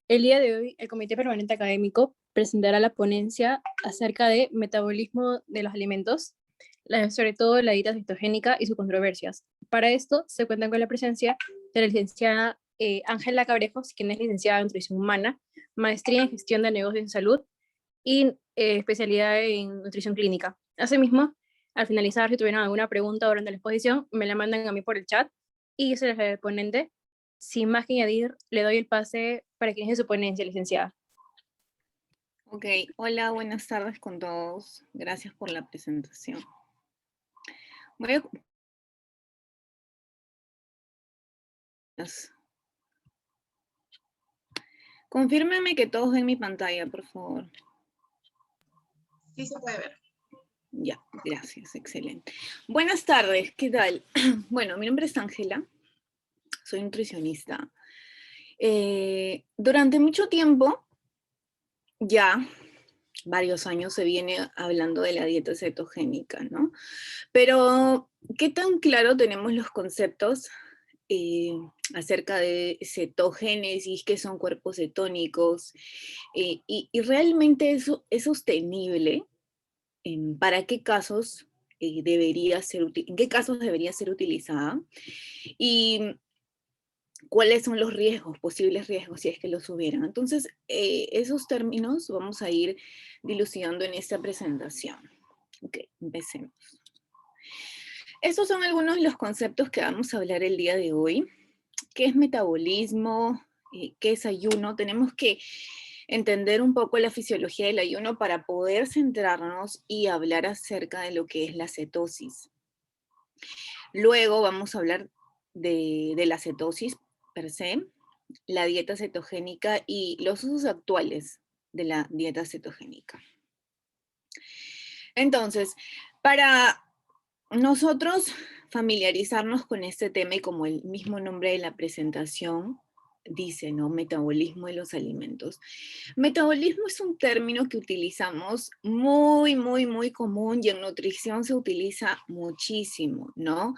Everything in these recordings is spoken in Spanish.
El día de hoy, el Comité Permanente Académico presentará la ponencia acerca de metabolismo de los alimentos, sobre todo la dieta cetogénica y sus controversias. Para esto, se cuenta con la presencia de la licenciada Ángela Cabrejos, quien es licenciada en nutrición humana, maestría en gestión de negocios en salud y especialidad en nutrición clínica. Asimismo, al finalizar, si tuvieran alguna pregunta durante la exposición, me la mandan a mí por el chat y yo se las el ponente. Sin más que añadir, le doy el pase para que inicie su ponencia, licenciada. Ok, hola, buenas tardes con todos. Gracias por la presentación. Voy a... Confírmeme que todos ven mi pantalla, por favor. Sí se puede ver. Ya, gracias, excelente. Buenas tardes, ¿qué tal? Bueno, mi nombre es Ángela, soy nutricionista. Durante mucho tiempo, ya varios años, se viene hablando de la dieta cetogénica, ¿no? Pero, ¿qué tan claro tenemos los conceptos acerca de cetogénesis, qué son cuerpos cetónicos, y realmente eso es sostenible? ¿Para qué casos en qué casos debería ser utilizada? Y cuáles son los riesgos, posibles riesgos, si es que los hubieran. Entonces, esos términos vamos a ir dilucidando en esta presentación. Ok, empecemos. Estos son algunos de los conceptos que vamos a hablar el día de hoy. ¿Qué es metabolismo? ¿Qué es ayuno? Tenemos que entender un poco la fisiología del ayuno para poder centrarnos y hablar acerca de lo que es la cetosis. Luego vamos a hablar de la cetosis per se, la dieta cetogénica y los usos actuales de la dieta cetogénica. Entonces, para nosotros familiarizarnos con este tema, y como el mismo nombre de la presentación dice, ¿no? Metabolismo de los alimentos. Metabolismo es un término que utilizamos muy común y en nutrición se utiliza muchísimo, ¿no?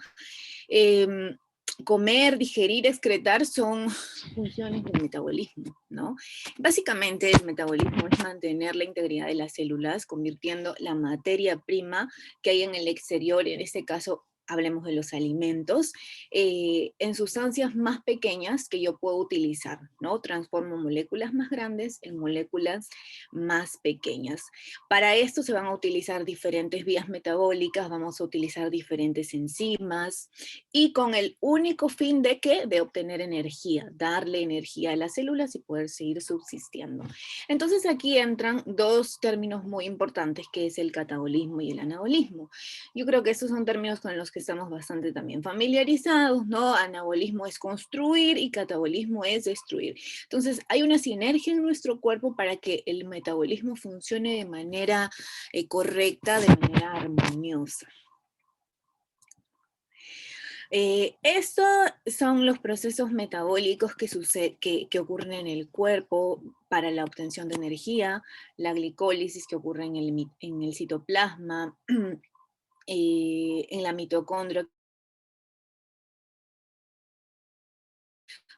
Comer, digerir, excretar son funciones del metabolismo, ¿no? Básicamente el metabolismo es mantener la integridad de las células, convirtiendo la materia prima que hay en el exterior, en este caso hablemos de los alimentos, en sustancias más pequeñas que yo puedo utilizar, ¿no? Transformo moléculas más grandes en moléculas más pequeñas. Para esto se van a utilizar diferentes vías metabólicas, vamos a utilizar diferentes enzimas, y con el único fin de ¿qué? De obtener energía, darle energía a las células y poder seguir subsistiendo. Entonces aquí entran dos términos muy importantes, que es el catabolismo y el anabolismo. Yo creo que estos son términos con los que estamos bastante también familiarizados, ¿no? Anabolismo es construir y catabolismo es destruir. Entonces hay una sinergia en nuestro cuerpo para que el metabolismo funcione de manera correcta, de manera armoniosa. Estos son los procesos metabólicos que ocurren en el cuerpo para la obtención de energía, la glicólisis que ocurre en el citoplasma, en la mitocondria,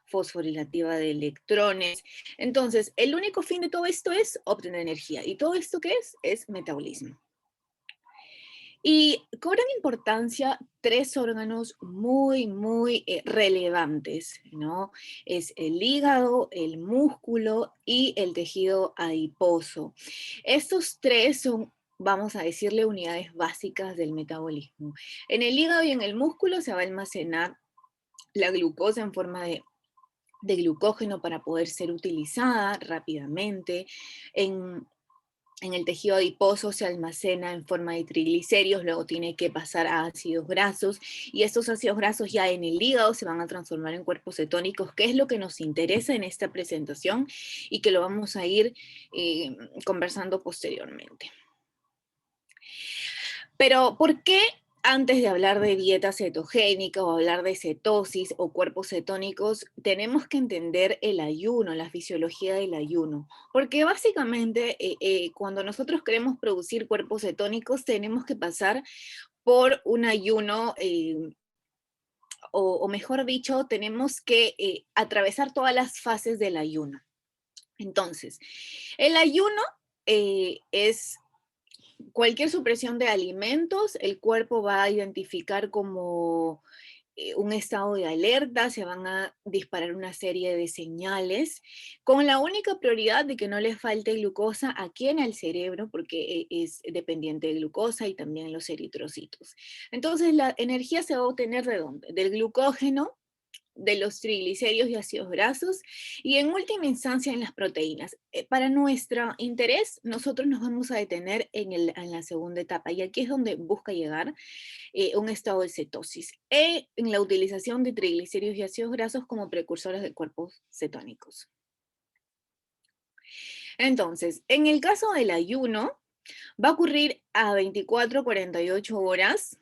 fosforilativa de electrones. Entonces, el único fin de todo esto es obtener energía. ¿Y todo esto qué es? Es metabolismo. Y cobran importancia tres órganos muy relevantes, ¿no? Es el hígado, el músculo y el tejido adiposo. Estos tres son, vamos a decirle, unidades básicas del metabolismo. En el hígado y en el músculo se va a almacenar la glucosa en forma de glucógeno para poder ser utilizada rápidamente. En el tejido adiposo se almacena en forma de triglicéridos, luego tiene que pasar a ácidos grasos, y estos ácidos grasos ya en el hígado se van a transformar en cuerpos cetónicos, que es lo que nos interesa en esta presentación y que lo vamos a ir conversando posteriormente. Pero, ¿por qué antes de hablar de dieta cetogénica o hablar de cetosis o cuerpos cetónicos, tenemos que entender el ayuno, la fisiología del ayuno? Porque básicamente cuando nosotros queremos producir cuerpos cetónicos tenemos que pasar por un ayuno, o mejor dicho, tenemos que atravesar todas las fases del ayuno. Entonces, el ayuno es cualquier supresión de alimentos, el cuerpo va a identificar como un estado de alerta, se van a disparar una serie de señales, con la única prioridad de que no les falte glucosa aquí en el cerebro, porque es dependiente de glucosa y también los eritrocitos. Entonces, la energía se va a obtener ¿de dónde? Del glucógeno, de los triglicéridos y ácidos grasos, y en última instancia en las proteínas. Para nuestro interés, nosotros nos vamos a detener en la segunda etapa, y aquí es donde busca llegar un estado de cetosis, en la utilización de triglicéridos y ácidos grasos como precursores de cuerpos cetónicos. Entonces, en el caso del ayuno, va a ocurrir a 24-48 horas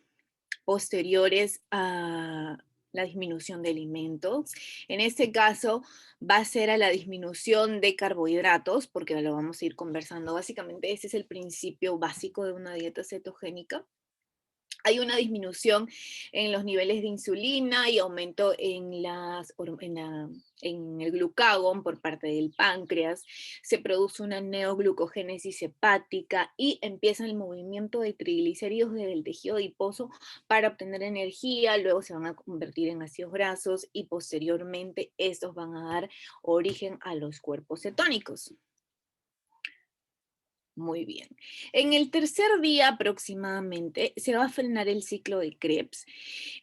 posteriores a la disminución de alimentos. En este caso va a ser a la disminución de carbohidratos, porque lo vamos a ir conversando. Básicamente ese es el principio básico de una dieta cetogénica. Hay una disminución en los niveles de insulina y aumento en el glucagón por parte del páncreas. Se produce una neoglucogénesis hepática y empieza el movimiento de triglicéridos desde el tejido adiposo para obtener energía. Luego se van a convertir en ácidos grasos y posteriormente estos van a dar origen a los cuerpos cetónicos. Muy bien. En el tercer día aproximadamente se va a frenar el ciclo de Krebs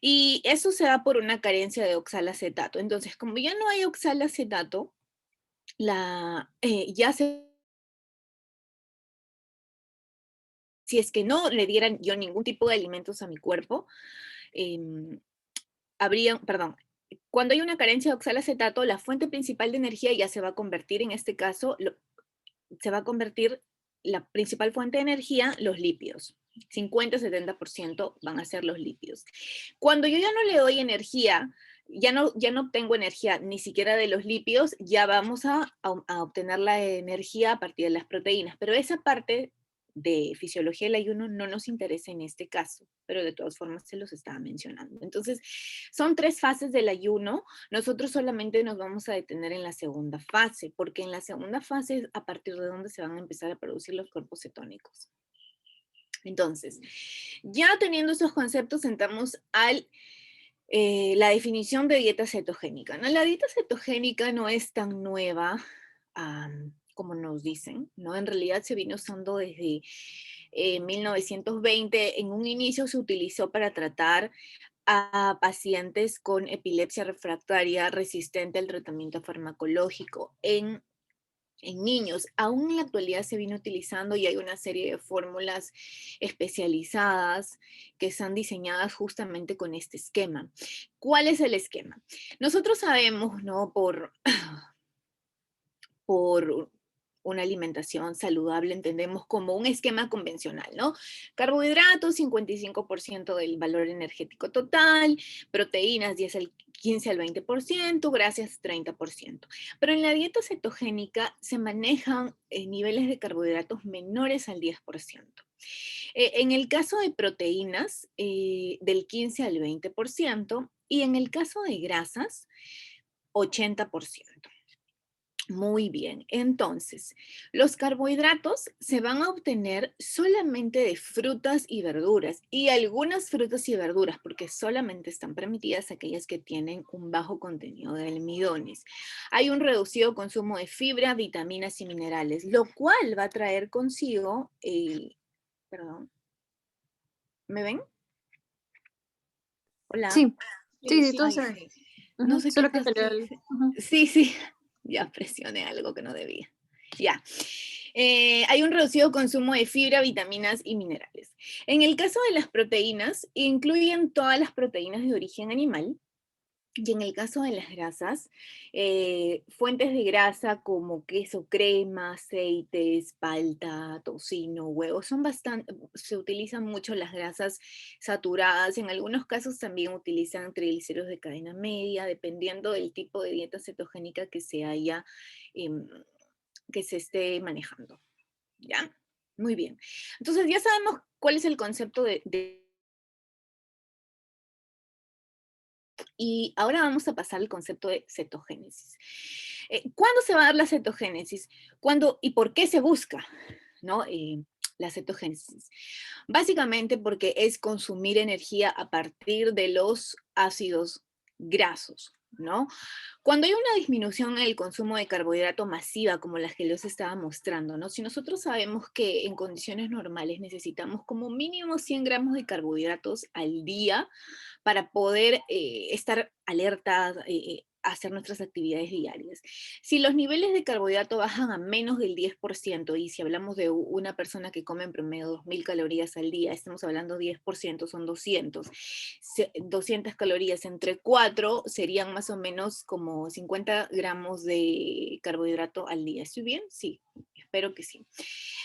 y eso se da por una carencia de oxalacetato. Entonces, como ya no hay oxalacetato, si es que no le dieran yo ningún tipo de alimentos a mi cuerpo, cuando hay una carencia de oxalacetato, la fuente principal de energía ya se va a convertir, en este caso, se va a convertir la principal fuente de energía, los lípidos. 50-70% van a ser los lípidos. Cuando yo ya no le doy energía, ya no obtengo energía ni siquiera de los lípidos, ya vamos a obtener la energía a partir de las proteínas. Pero esa parte de fisiología del ayuno no nos interesa en este caso, pero de todas formas se los estaba mencionando. Entonces, son 3 fases del ayuno. Nosotros solamente nos vamos a detener en la segunda fase, porque en la segunda fase es a partir de donde se van a empezar a producir los cuerpos cetónicos. Entonces, ya teniendo estos conceptos, entramos a la definición de dieta cetogénica, ¿no? La dieta cetogénica no es tan nueva como nos dicen, ¿no? En realidad se vino usando desde 1920. En un inicio se utilizó para tratar a pacientes con epilepsia refractaria resistente al tratamiento farmacológico en niños. Aún en la actualidad se viene utilizando y hay una serie de fórmulas especializadas que están diseñadas justamente con este esquema. ¿Cuál es el esquema? Nosotros sabemos, ¿no? Por una alimentación saludable entendemos como un esquema convencional, ¿no? Carbohidratos, 55% del valor energético total, proteínas 15 al 20%, grasas 30%. Pero en la dieta cetogénica se manejan niveles de carbohidratos menores al 10%. En el caso de proteínas, del 15 al 20%, y en el caso de grasas, 80%. Muy bien, entonces, los carbohidratos se van a obtener solamente de frutas y verduras, y algunas frutas y verduras, porque solamente están permitidas aquellas que tienen un bajo contenido de almidones. Hay un reducido consumo de fibra, vitaminas y minerales, lo cual va a traer consigo, perdón, ¿me ven? Hola. Sí, sí, sí, Sí, todo Ay, se ve. sí. No Ujú, sé qué solo que pasa. salió el... ujú. Sí, ya presioné algo que no debía. Ya. Hay un reducido consumo de fibra, vitaminas y minerales. En el caso de las proteínas, incluyen todas las proteínas de origen animal. Y en el caso de las grasas, fuentes de grasa como queso, crema, aceites, palta, tocino, huevos, se utilizan mucho las grasas saturadas. En algunos casos también utilizan triglicéridos de cadena media, dependiendo del tipo de dieta cetogénica que em, que se esté manejando. ¿Ya? Muy bien. Entonces ya sabemos cuál es el concepto Y ahora vamos a pasar al concepto de cetogénesis. ¿Cuándo se va a dar la cetogénesis? ¿Cuándo y por qué se busca, ¿no? La cetogénesis. Básicamente porque es consumir energía a partir de los ácidos grasos, ¿no? Cuando hay una disminución en el consumo de carbohidrato masiva, como la que les estaba mostrando, ¿no? Si nosotros sabemos que en condiciones normales necesitamos como mínimo 100 gramos de carbohidratos al día para poder estar alertas, hacer nuestras actividades diarias. Si los niveles de carbohidrato bajan a menos del 10%, y si hablamos de una persona que come en promedio 2.000 calorías al día, estamos hablando 10%, son 200. 200 calorías entre 4 serían más o menos como 50 gramos de carbohidrato al día. ¿Estoy bien? Sí, espero que sí.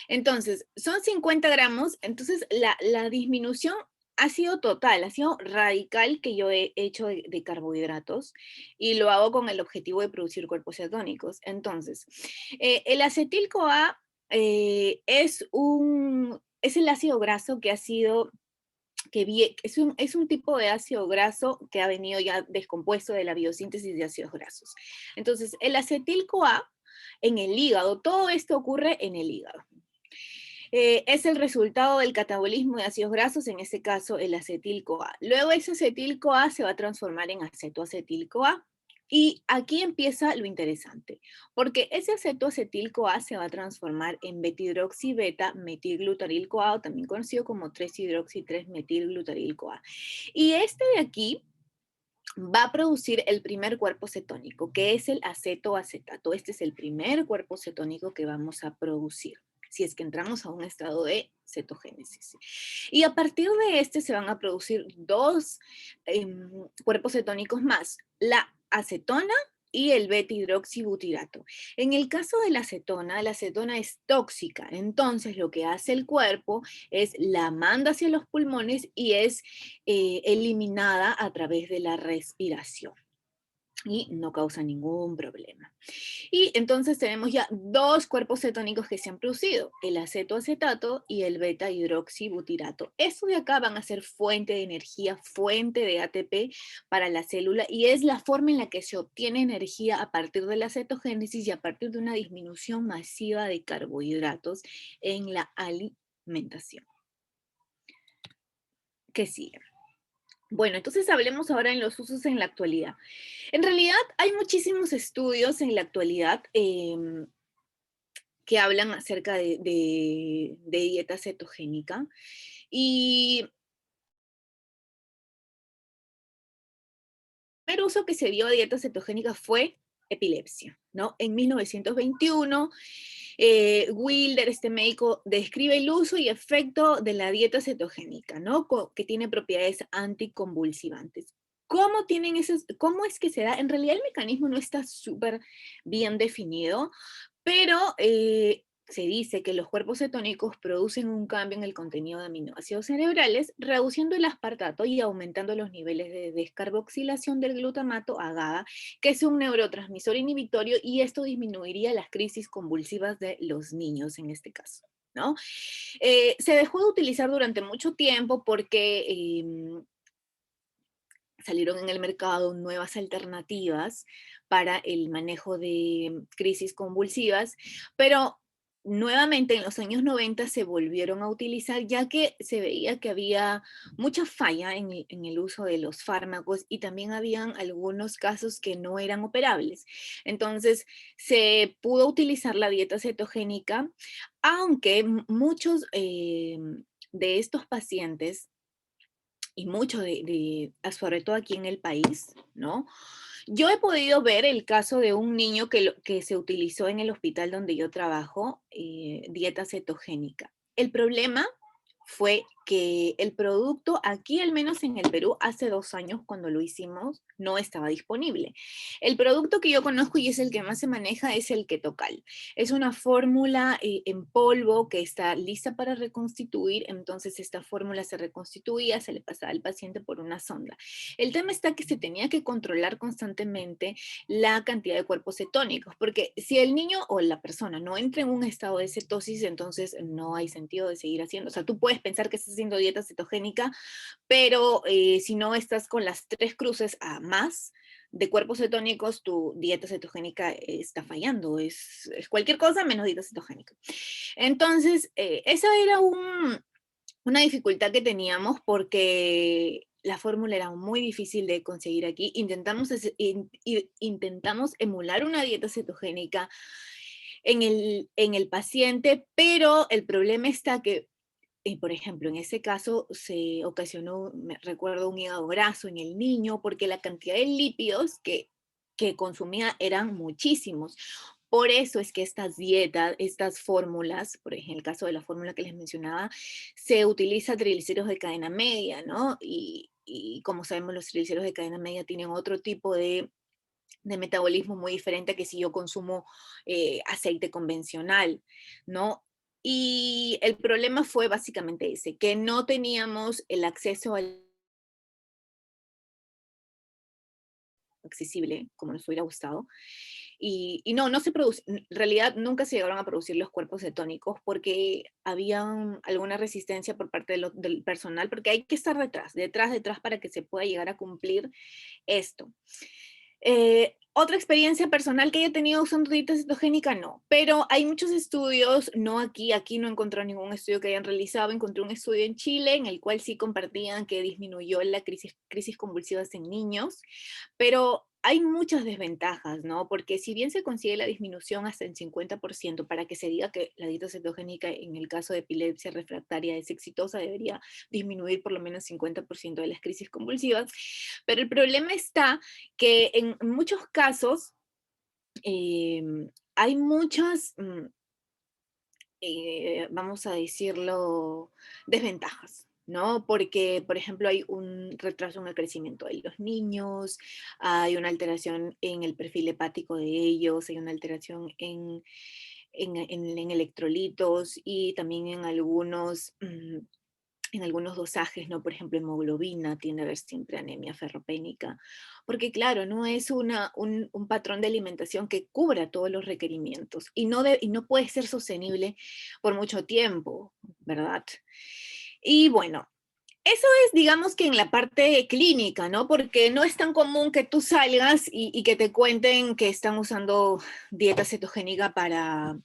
Entonces, son 50 gramos, entonces la disminución ha sido total, ha sido radical que yo he hecho de carbohidratos y lo hago con el objetivo de producir cuerpos cetónicos. Entonces, el acetil-CoA es el ácido graso que ha sido, es un tipo de ácido graso que ha venido ya descompuesto de la biosíntesis de ácidos grasos. Entonces, el acetil-CoA en el hígado, todo esto ocurre en el hígado. Es el resultado del catabolismo de ácidos grasos, en este caso el acetil-CoA. Luego ese acetil-CoA se va a transformar en acetoacetil-CoA. Y aquí empieza lo interesante, porque ese acetoacetil-CoA se va a transformar en beta-hidroxi-beta-metilglutaryl-CoA, o también conocido como 3-hidroxi-3-metilglutaryl-CoA. Y este de aquí va a producir el primer cuerpo cetónico, que es el acetoacetato. Este es el primer cuerpo cetónico que vamos a producir, si es que entramos a un estado de cetogénesis. Y a partir de este se van a producir dos cuerpos cetónicos más, la acetona y el beta-hidroxibutirato. En el caso de la acetona es tóxica, entonces lo que hace el cuerpo es la manda hacia los pulmones y es eliminada a través de la respiración y no causa ningún problema. Y entonces tenemos ya dos cuerpos cetónicos que se han producido, el acetoacetato y el beta-hidroxibutirato. Estos de acá van a ser fuente de energía, fuente de ATP para la célula y es la forma en la que se obtiene energía a partir de la cetogénesis y a partir de una disminución masiva de carbohidratos en la alimentación. ¿Qué sigue? Bueno, entonces hablemos ahora en los usos en la actualidad. En realidad hay muchísimos estudios en la actualidad que hablan acerca de dieta cetogénica y el primer uso que se dio de dieta cetogénica fue epilepsia, ¿no? En 1921, Wilder, este médico, describe el uso y efecto de la dieta cetogénica, ¿no? Que tiene propiedades anticonvulsivantes. ¿Cómo es que se da? En realidad el mecanismo no está súper bien definido, pero se dice que los cuerpos cetónicos producen un cambio en el contenido de aminoácidos cerebrales, reduciendo el aspartato y aumentando los niveles de descarboxilación del glutamato a GABA, que es un neurotransmisor inhibitorio, y esto disminuiría las crisis convulsivas de los niños en este caso, ¿no? Se dejó de utilizar durante mucho tiempo porque salieron en el mercado nuevas alternativas para el manejo de crisis convulsivas, pero nuevamente en los años 90 se volvieron a utilizar ya que se veía que había mucha falla en el uso de los fármacos y también habían algunos casos que no eran operables. Entonces se pudo utilizar la dieta cetogénica, aunque muchos de estos pacientes y mucho sobre todo aquí en el país, ¿no? Yo he podido ver el caso de un niño que se utilizó en el hospital donde yo trabajo, dieta cetogénica. El problema fue que el producto aquí, al menos en el Perú, hace 2 años cuando lo hicimos, no estaba disponible. El producto que yo conozco y es el que más se maneja es el Ketocal. Es una fórmula en polvo que está lista para reconstituir, entonces esta fórmula se reconstituía, se le pasaba al paciente por una sonda. El tema está que se tenía que controlar constantemente la cantidad de cuerpos cetónicos, porque si el niño o la persona no entra en un estado de cetosis, entonces no hay sentido de seguir haciendo. O sea, tú puedes pensar que estás haciendo dieta cetogénica, pero si no estás con las 3 cruces a más de cuerpos cetónicos, tu dieta cetogénica está fallando, es cualquier cosa menos dieta cetogénica. Entonces, esa era una dificultad que teníamos porque la fórmula era muy difícil de conseguir aquí. Intentamos emular una dieta cetogénica en el paciente, pero el problema está que, por ejemplo, en ese caso se ocasionó, me recuerdo, un hígado graso en el niño porque la cantidad de lípidos que consumía eran muchísimos. Por eso es que estas dietas, estas fórmulas, por ejemplo, en el caso de la fórmula que les mencionaba, se utiliza triglicéridos de cadena media, ¿no? Y como sabemos, los triglicéridos de cadena media tienen otro tipo de metabolismo muy diferente a que si yo consumo aceite convencional, ¿no? Y el problema fue básicamente ese, que no teníamos el acceso al accesible como nos hubiera gustado. Y no se produce, en realidad nunca se llegaron a producir los cuerpos cetónicos porque había alguna resistencia por parte del personal, porque hay que estar detrás para que se pueda llegar a cumplir esto. Otra experiencia personal que haya tenido usando dieta cetogénica, no, pero hay muchos estudios, no aquí no encontré ningún estudio que hayan realizado, encontré un estudio en Chile en el cual sí compartían que disminuyó la crisis convulsivas en niños, pero hay muchas desventajas, ¿no? Porque si bien se consigue la disminución hasta el 50% para que se diga que la dieta cetogénica en el caso de epilepsia refractaria es exitosa, debería disminuir por lo menos 50% de las crisis convulsivas, pero el problema está que en muchos casos hay muchas, vamos a decirlo, desventajas, ¿no? Porque, por ejemplo, hay un retraso en el crecimiento de los niños, hay una alteración en el perfil hepático de ellos, hay una alteración en electrolitos y también en algunos dosajes, ¿no? Por ejemplo, hemoglobina tiende a haber siempre anemia ferropénica, porque claro, no es un patrón de alimentación que cubra todos los requerimientos y no puede ser sostenible por mucho tiempo, ¿verdad? Y bueno, eso es, digamos que en la parte clínica, ¿no? Porque no es tan común que tú salgas y que te cuenten que están usando dieta cetogénica para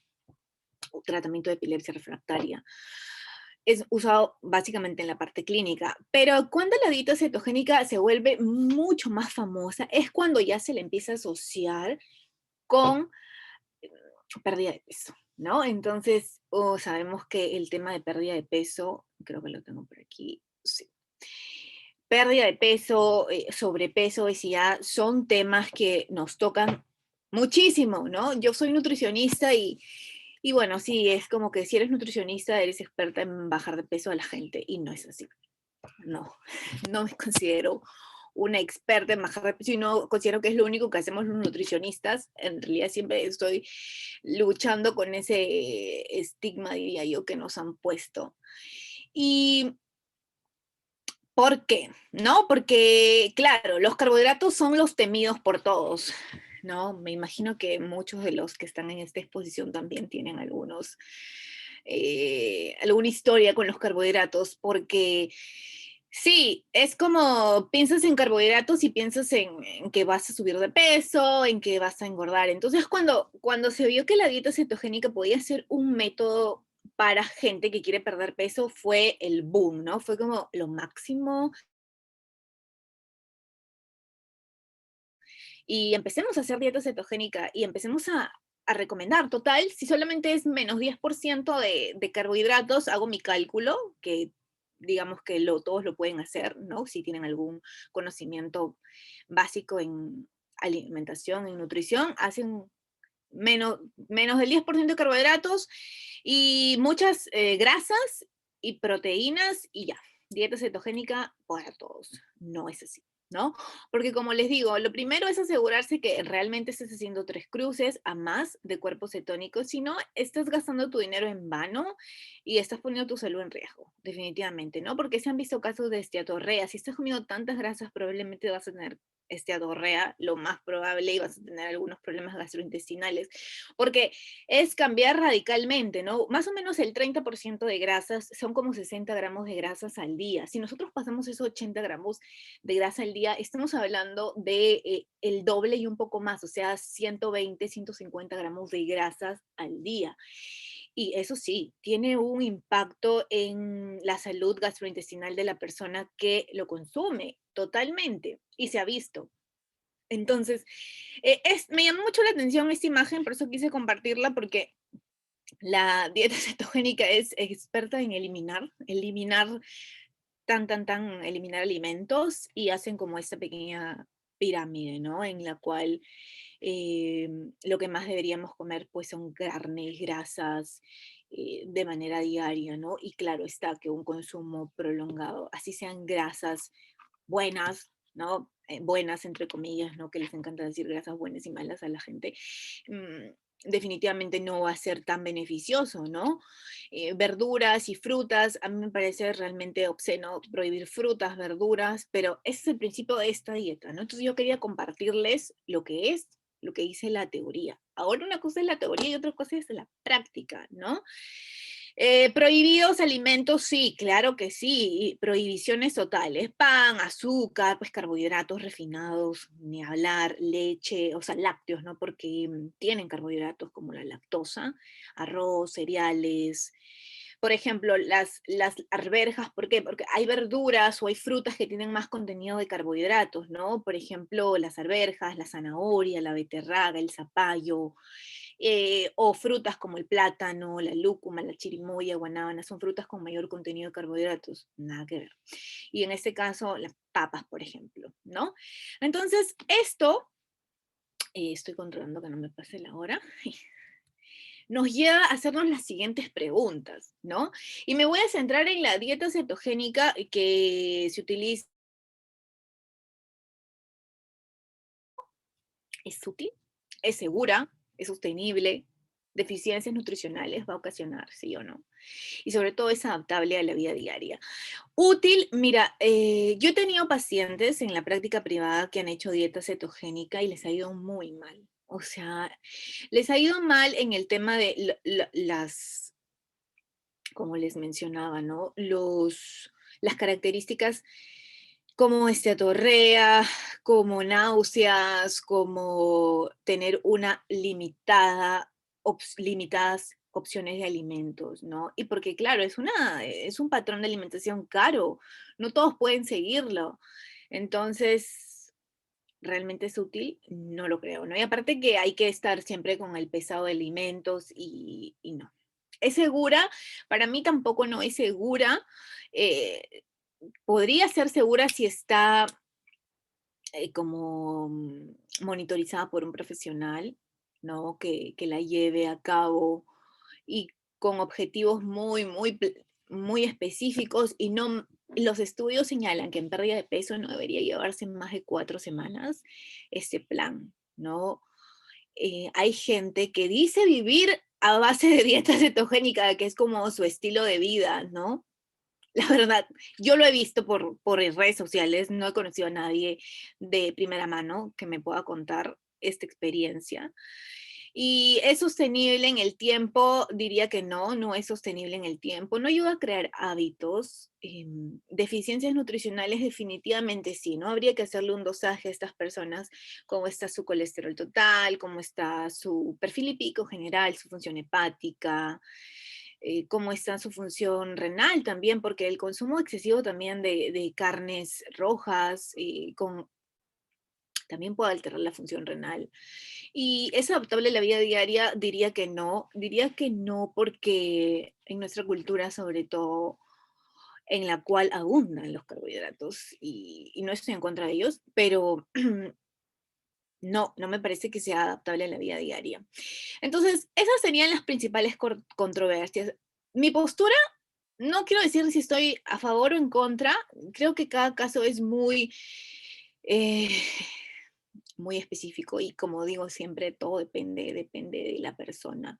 tratamiento de epilepsia refractaria. Es usado básicamente en la parte clínica, pero cuando la dieta cetogénica se vuelve mucho más famosa es cuando ya se le empieza a asociar con pérdida de peso, ¿no? Entonces, sabemos que el tema de pérdida de peso, creo que lo tengo por aquí, sí. Pérdida de peso, sobrepeso, obesidad, son temas que nos tocan muchísimo, ¿no? Yo soy nutricionista y bueno, sí, es como que si eres nutricionista, eres experta en bajar de peso a la gente, y no es así. No, no me considero una experta en bajar de peso, sino considero que es lo único que hacemos los nutricionistas. En realidad siempre estoy luchando con ese estigma, diría yo, que nos han puesto. ¿Y por qué? ¿No? Porque, claro, los carbohidratos son los temidos por todos. ¿No? Me imagino que muchos de los que están en esta exposición también tienen alguna historia con los carbohidratos, porque sí, es como piensas en carbohidratos y piensas en que vas a subir de peso, en que vas a engordar. Entonces, cuando se vio que la dieta cetogénica podía ser un método para gente que quiere perder peso, fue el boom, ¿no? Fue como lo máximo. Y empecemos a hacer dieta cetogénica y empecemos a recomendar. Total, si solamente es menos 10% de carbohidratos, hago mi cálculo, que digamos que todos lo pueden hacer, ¿no? Si tienen algún conocimiento básico en alimentación, en nutrición, hacen menos del 10% de carbohidratos y muchas grasas y proteínas y ya. Dieta cetogénica para todos. No es así, ¿no? Porque como les digo, lo primero es asegurarse que realmente estés haciendo 3 cruces a más de cuerpos cetónicos, si no, estás gastando tu dinero en vano y estás poniendo tu salud en riesgo, definitivamente, ¿no? Porque se han visto casos de esteatorrea, si estás comiendo tantas grasas, probablemente vas a tener esteatorrea, lo más probable y vas a tener algunos problemas gastrointestinales, porque es cambiar radicalmente, ¿no? Más o menos el 30% de grasas son como 60 gramos de grasas al día. Si nosotros pasamos esos 80 gramos de grasa al día, estamos hablando de el doble y un poco más, o sea, 120, 150 gramos de grasas al día. Y eso sí, tiene un impacto en la salud gastrointestinal de la persona que lo consume totalmente y se ha visto. Entonces, me llamó mucho la atención esta imagen, por eso quise compartirla, porque la dieta cetogénica es experta en eliminar alimentos y hacen como esta pequeña pirámide, ¿no? En la cual lo que más deberíamos comer pues son carnes, grasas, de manera diaria, ¿no? Y claro está que un consumo prolongado, así sean grasas buenas, ¿no? Buenas entre comillas, ¿no? Que les encanta decir grasas buenas y malas a la gente. Definitivamente no va a ser tan beneficioso, ¿no? Verduras y frutas, a mí me parece realmente obsceno prohibir frutas, verduras, pero ese es el principio de esta dieta, ¿no? Entonces yo quería compartirles lo que es, lo que dice la teoría. Ahora una cosa es la teoría y otra cosa es la práctica, ¿no? Prohibidos alimentos, sí, claro que sí, prohibiciones totales, pan, azúcar, pues carbohidratos refinados, ni hablar, leche, o sea, lácteos, ¿no? Porque tienen carbohidratos como la lactosa, arroz, cereales, por ejemplo, las arvejas, ¿por qué? Porque hay verduras o hay frutas que tienen más contenido de carbohidratos, ¿no? Por ejemplo, las arvejas, la zanahoria, la beterraga, el zapallo, o frutas como el plátano, la lúcuma, la chirimoya, guanábana, son frutas con mayor contenido de carbohidratos, nada que ver. Y en este caso, las papas, por ejemplo, ¿no? Entonces, esto, estoy controlando que no me pase la hora, nos lleva a hacernos las siguientes preguntas, ¿no? Y me voy a centrar en la dieta cetogénica que se utiliza. ¿Es útil? ¿Es segura? ¿Es sostenible? ¿Deficiencias nutricionales va a ocasionar, sí o no? Y sobre todo es adaptable a la vida diaria. Útil, mira, yo he tenido pacientes en la práctica privada que han hecho dieta cetogénica y les ha ido muy mal. O sea, les ha ido mal en el tema de las, como les mencionaba, ¿no? Las características como esteatorrea, como náuseas, como tener una limitadas opciones de alimentos, ¿no? Y porque claro, es un patrón de alimentación caro, no todos pueden seguirlo. Entonces, ¿realmente es útil? No lo creo, ¿no? Y aparte que hay que estar siempre con el pesado de alimentos y no. ¿Es segura? Para mí tampoco no es segura. Podría ser segura si está como monitorizada por un profesional, ¿no? Que la lleve a cabo y con objetivos muy específicos y no, los estudios señalan que en pérdida de peso no debería llevarse más de 4 semanas este plan, ¿no? Hay gente que dice vivir a base de dieta cetogénica, que es como su estilo de vida, ¿no? La verdad, yo lo he visto por redes sociales, no he conocido a nadie de primera mano que me pueda contar esta experiencia. ¿Y es sostenible en el tiempo? Diría que no, no es sostenible en el tiempo. No ayuda a crear hábitos. Deficiencias nutricionales definitivamente sí, ¿no? Habría que hacerle un dosaje a estas personas, cómo está su colesterol total, cómo está su perfil lipídico general, su función hepática, cómo está su función renal también, porque el consumo excesivo también de carnes rojas también puede alterar la función renal. ¿Y es adaptable a la vida diaria? Diría que no porque en nuestra cultura sobre todo en la cual abundan los carbohidratos y no estoy en contra de ellos, pero no, no me parece que sea adaptable a la vida diaria. Entonces, esas serían las principales controversias. Mi postura, no quiero decir si estoy a favor o en contra, creo que cada caso es eh, muy específico y como digo siempre, todo depende de la persona.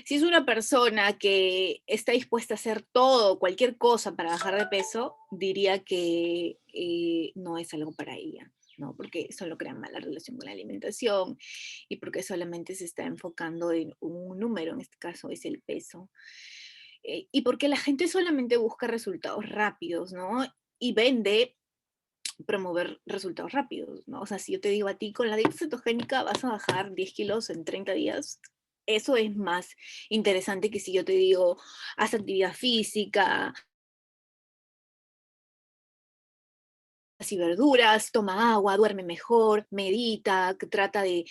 Si es una persona que está dispuesta a hacer todo, cualquier cosa para bajar de peso, diría que no es algo para ella. ¿no? Porque solo crean mala relación con la alimentación y porque solamente se está enfocando en un número, en este caso es el peso. Y porque la gente solamente busca resultados rápidos, ¿no? Y vende promover resultados rápidos, ¿no? O sea, si yo te digo a ti, con la dieta cetogénica vas a bajar 10 kilos en 30 días, eso es más interesante que si yo te digo, haz actividad física, y verduras, toma agua, duerme mejor, medita, trata de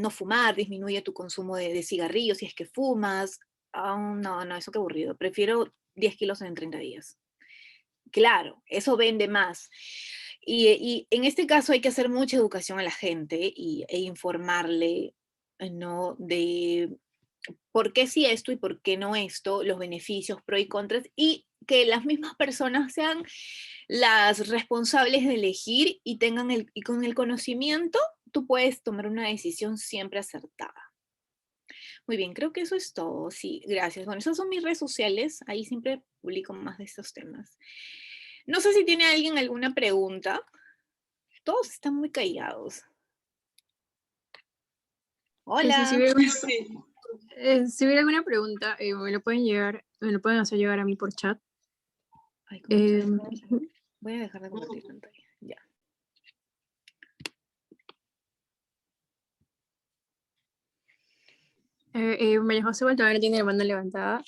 no fumar, disminuye tu consumo de cigarrillos si es que fumas. No, no, eso qué aburrido. Prefiero 10 kilos en 30 días. Claro, eso vende más. Y en este caso hay que hacer mucha educación a la gente e informarle, ¿no? De por qué sí esto y por qué no esto, los beneficios, pros y contras, y que las mismas personas sean las responsables de elegir y y con el conocimiento tú puedes tomar una decisión siempre acertada. Muy bien, creo que eso es todo. Sí, gracias. Bueno, esas son mis redes sociales. Ahí siempre publico más de estos temas. No sé si tiene alguien alguna pregunta. Todos están muy callados. Si Hola. hubiera, Sí. si hubiera alguna pregunta, me lo pueden hacer llegar a mí por chat. Ay, ¿cómo se Eh, llama? Voy a dejar de compartir pantalla. Ya. María José Baltavara tiene la mano levantada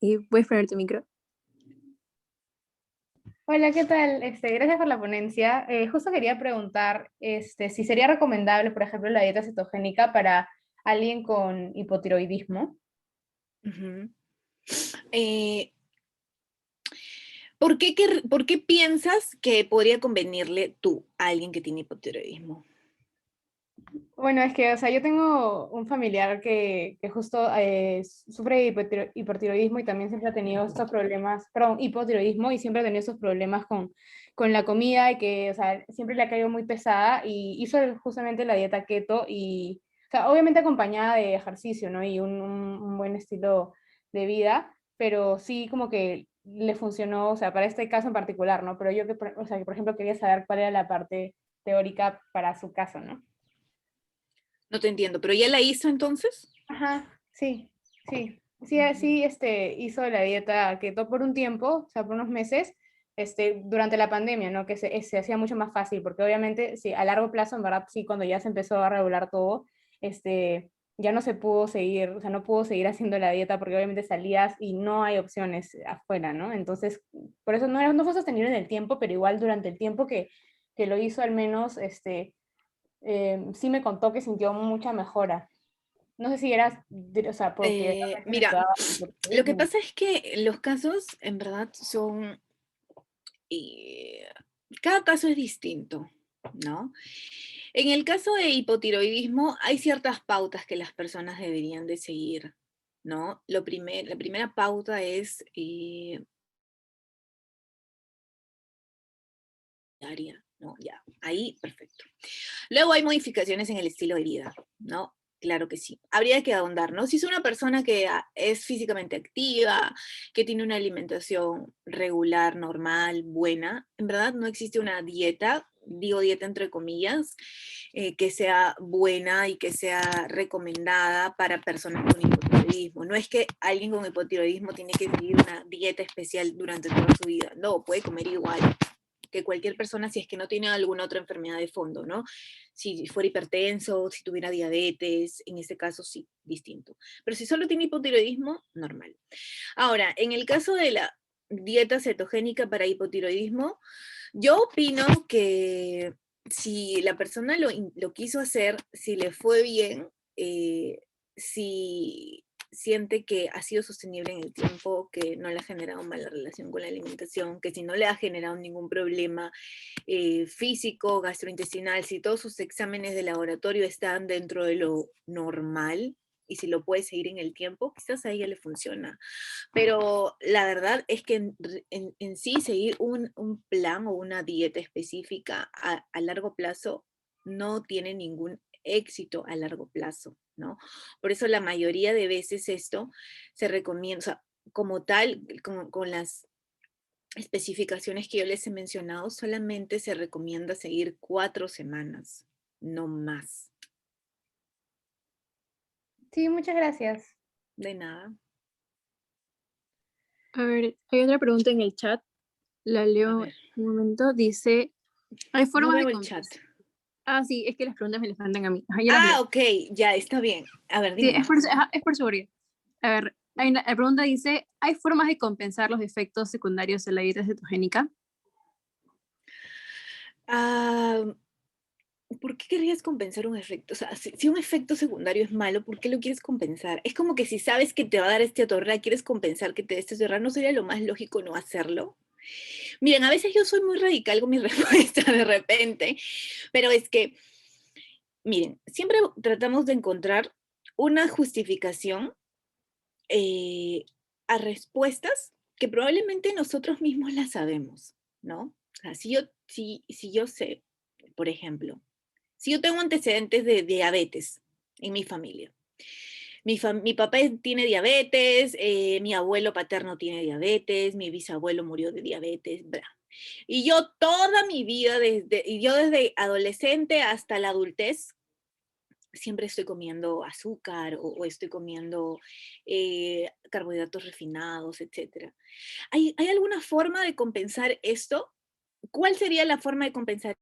y puedes poner tu micro. Hola, ¿qué tal? Gracias por la ponencia. Justo quería preguntar si sería recomendable, por ejemplo, la dieta cetogénica para alguien con hipotiroidismo. Ujú. ¿Por qué piensas que podría convenirle tú a alguien que tiene hipotiroidismo? Bueno, es que, o sea, yo tengo un familiar que justo sufre de hipotiroidismo y también siempre ha tenido estos problemas, perdón, hipotiroidismo y siempre ha tenido esos problemas con la comida y que, o sea, siempre le ha caído muy pesada y hizo justamente la dieta keto y, o sea, obviamente acompañada de ejercicio, ¿no? Y un buen estilo de vida, pero sí como que le funcionó, o sea, para este caso en particular, ¿no? Pero yo que, o sea, que por ejemplo quería saber cuál era la parte teórica para su caso, ¿no? No te entiendo, ¿pero ya la hizo entonces? Ajá, sí, sí. Sí, sí, hizo la dieta keto por un tiempo, o sea, por unos meses, durante la pandemia, ¿no? Que se hacía mucho más fácil, porque obviamente, sí, a largo plazo, en verdad, sí, cuando ya se empezó a regular todo, ya no se pudo seguir, o sea, no pudo seguir haciendo la dieta porque obviamente salías y no hay opciones afuera, ¿no? Entonces, por eso no fue sostenible en el tiempo, pero igual durante el tiempo que lo hizo al menos, sí me contó que sintió mucha mejora. No sé si eras, o sea, porque realmente le Mira, quedaba lo que hipotiroidismo. pasa es que los casos en verdad son, eh, cada caso es distinto, ¿no? En el caso de hipotiroidismo hay ciertas pautas que las personas deberían de seguir, ¿no? La primera pauta es diaria, ¿no? Ya, ahí, perfecto. Luego hay modificaciones en el estilo de vida, ¿no? Claro que sí. Habría que ahondar, ¿no? Si es una persona que es físicamente activa, que tiene una alimentación regular, normal, buena, en verdad no existe una dieta, digo dieta entre comillas, que sea buena y que sea recomendada para personas con hipotiroidismo. No es que alguien con hipotiroidismo tiene que seguir una dieta especial durante toda su vida. No, puede comer igual que cualquier persona si es que no tiene alguna otra enfermedad de fondo, ¿no? Si fuera hipertenso, si tuviera diabetes, en ese caso sí, distinto. Pero si solo tiene hipotiroidismo, normal. Ahora, en el caso de la dieta cetogénica para hipotiroidismo, yo opino que si la persona lo quiso hacer, si le fue bien, si siente que ha sido sostenible en el tiempo, que no le ha generado mala relación con la alimentación, que si no le ha generado ningún problema físico, gastrointestinal, si todos sus exámenes de laboratorio están dentro de lo normal y si lo puede seguir en el tiempo, quizás a ella le funciona. Pero la verdad es que en sí seguir un plan o una dieta específica a largo plazo no tiene ningún éxito a largo plazo, ¿no? Por eso la mayoría de veces esto se recomienda, o sea, como tal, con las especificaciones que yo les he mencionado, solamente se recomienda seguir 4 semanas, no más. Sí, muchas gracias. De nada. A ver, hay otra pregunta en el chat. La A leo ver, un momento. Dice, ¿hay no formas veo de el chat. compensar? Ah, sí, es que las preguntas me las mandan a mí. Ajá, yo las leo. Ok, ya, está bien. A ver, Sí, dime. es por seguridad. A ver, la pregunta dice, ¿hay formas de compensar los efectos secundarios de la dieta cetogénica? Ah, ¿por qué querrías compensar un efecto? O sea, si un efecto secundario es malo, ¿por qué lo quieres compensar? Es como que si sabes que te va a dar este atorra, quieres compensar que te dé este atorra, ¿no sería lo más lógico no hacerlo? Miren, a veces yo soy muy radical con mi respuesta de repente, pero es que, miren, siempre tratamos de encontrar una justificación a respuestas que probablemente nosotros mismos las sabemos, ¿no? O sea, si yo sé, por ejemplo, si yo tengo antecedentes de diabetes en mi familia, mi papá tiene diabetes, mi abuelo paterno tiene diabetes, mi bisabuelo murió de diabetes, bla. Y yo toda mi vida, desde adolescente hasta la adultez, siempre estoy comiendo azúcar o estoy comiendo carbohidratos refinados, etc. ¿Hay alguna forma de compensar esto? ¿Cuál sería la forma de compensar?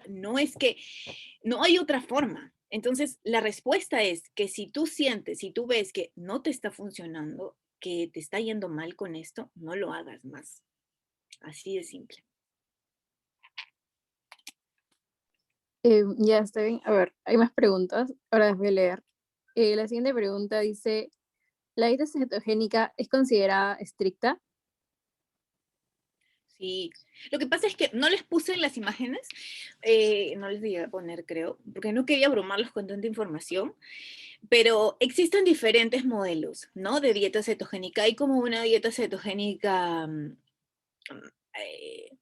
No es que no hay otra forma. Entonces, la respuesta es que si tú sientes, si tú ves que no te está funcionando, que te está yendo mal con esto, no lo hagas más. Así de simple. Ya está bien. A ver, hay más preguntas. Ahora las voy a leer. La siguiente pregunta dice, ¿la dieta cetogénica es considerada estricta? Sí, lo que pasa es que no les puse en las imágenes, no les llegué a poner, creo, porque no quería abrumarlos con tanta información, pero existen diferentes modelos, ¿no? De dieta cetogénica. Hay como una dieta cetogénica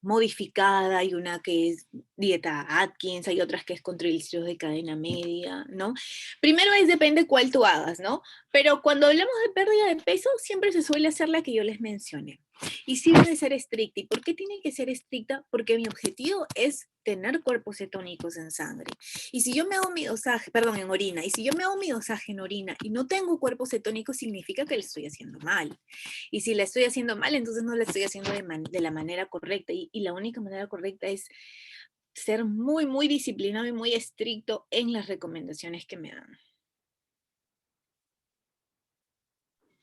modificada, hay una que es dieta Atkins, hay otras que es con triglicéridos de cadena media, ¿no? Primero depende cuál tú hagas, ¿no? Pero cuando hablamos de pérdida de peso, siempre se suele hacer la que yo les mencioné. Y sí debe ser estricta. ¿Y por qué tiene que ser estricta? Porque mi objetivo es tener cuerpos cetónicos en sangre. Y si yo me hago mi dosaje, perdón, en orina, y si yo me hago mi dosaje en orina y no tengo cuerpos cetónicos, significa que lo estoy haciendo mal. Y si la estoy haciendo mal, entonces no la estoy haciendo de la manera correcta. Y la única manera correcta es ser muy, muy disciplinado y muy estricto en las recomendaciones que me dan.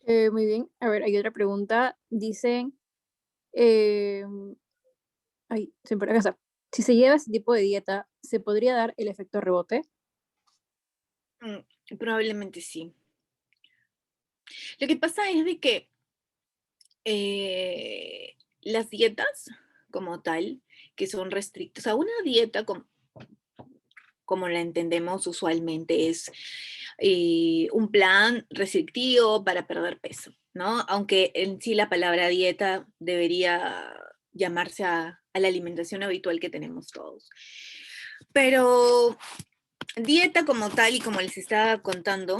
Muy bien. A ver, hay otra pregunta. Dice, eh, ay, se me puede casar. Si se lleva ese tipo de dieta, ¿se podría dar el efecto rebote? Probablemente sí. Lo que pasa es de que las dietas como tal, que son restrictas, o sea, una dieta como la entendemos usualmente es un plan restrictivo para perder peso, ¿no? Aunque en sí la palabra dieta debería llamarse a la alimentación habitual que tenemos todos. Pero dieta como tal y como les estaba contando,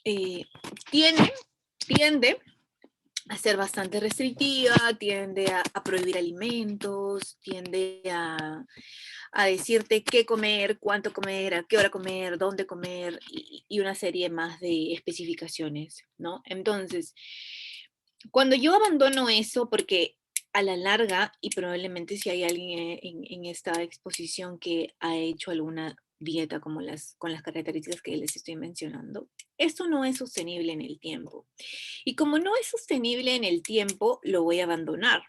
eh, tiende a ser bastante restrictiva, tiende a prohibir alimentos, tiende a decirte qué comer, cuánto comer, a qué hora comer, dónde comer y una serie más de especificaciones, ¿no? Entonces, cuando yo abandono eso, porque a la larga, y probablemente si hay alguien en esta exposición que ha hecho alguna dieta como con las características que les estoy mencionando, esto no es sostenible en el tiempo. Y como no es sostenible en el tiempo, lo voy a abandonar.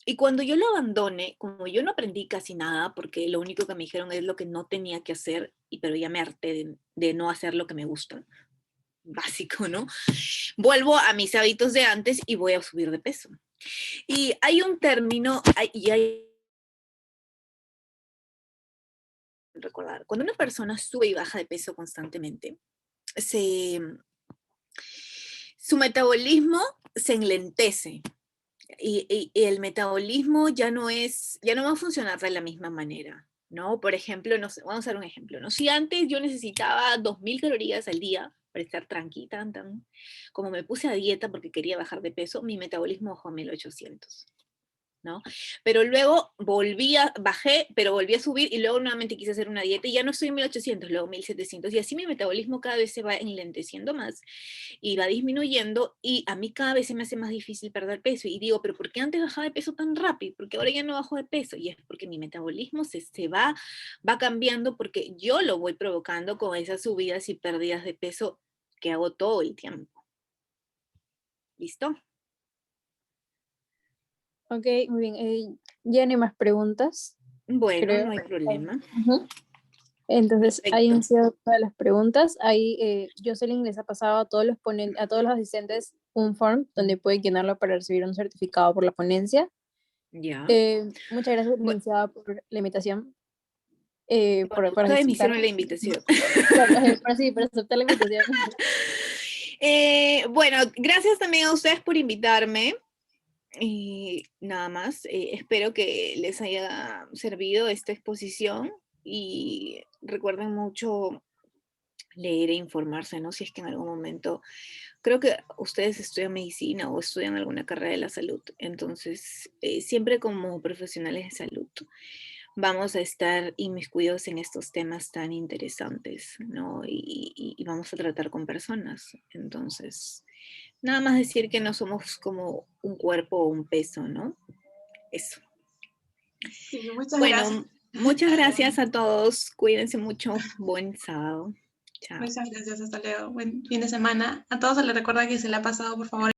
Y cuando yo lo abandone, como yo no aprendí casi nada, porque lo único que me dijeron es lo que no tenía que hacer, pero ya me harté de no hacer lo que me gusta, básico, ¿no? Vuelvo a mis hábitos de antes y voy a subir de peso. Y hay un término, recordar, cuando una persona sube y baja de peso constantemente, su metabolismo se enlentece. Y el metabolismo ya no va a funcionar de la misma manera, ¿no? Por ejemplo, no sé, vamos a dar un ejemplo, ¿no? Si antes yo necesitaba 2000 calorías al día para estar tranquila, como me puse a dieta porque quería bajar de peso, mi metabolismo bajó a 1800. ¿No? Pero luego bajé, pero volví a subir y luego nuevamente quise hacer una dieta y ya no estoy en 1800, luego 1700 y así mi metabolismo cada vez se va enlenteciendo más y va disminuyendo y a mí cada vez se me hace más difícil perder peso y digo, pero ¿por qué antes bajaba de peso tan rápido? Porque ahora ya no bajo de peso y es porque mi metabolismo va cambiando porque yo lo voy provocando con esas subidas y pérdidas de peso que hago todo el tiempo. ¿Listo? Ok, muy bien. Ya no hay más preguntas, Bueno, creo. no hay problema. Ujú. Entonces, ahí han Perfecto. sido todas las preguntas. Ahí Jocelyn les ha pasado a todos a todos los asistentes un form donde pueden llenarlo para recibir un certificado por la ponencia. Ya. Muchas gracias, Bueno, licenciada, por la invitación, por ustedes me aceptar. hicieron la invitación. Por aceptar la invitación. Bueno, gracias también a ustedes por invitarme. Y nada más, espero que les haya servido esta exposición y recuerden mucho leer e informarse, ¿no? Si es que en algún momento, creo que ustedes estudian medicina o estudian alguna carrera de la salud, entonces siempre como profesionales de salud vamos a estar inmiscuidos en estos temas tan interesantes, ¿no? Y vamos a tratar con personas. Entonces, nada más decir que no somos como un cuerpo o un peso, ¿no? Eso. Sí, muchas gracias. Bueno, muchas gracias a todos. Cuídense mucho. Buen sábado. Chao. Muchas gracias, hasta luego. Buen fin de semana. A todos se les recuerda que se le ha pasado, por favor.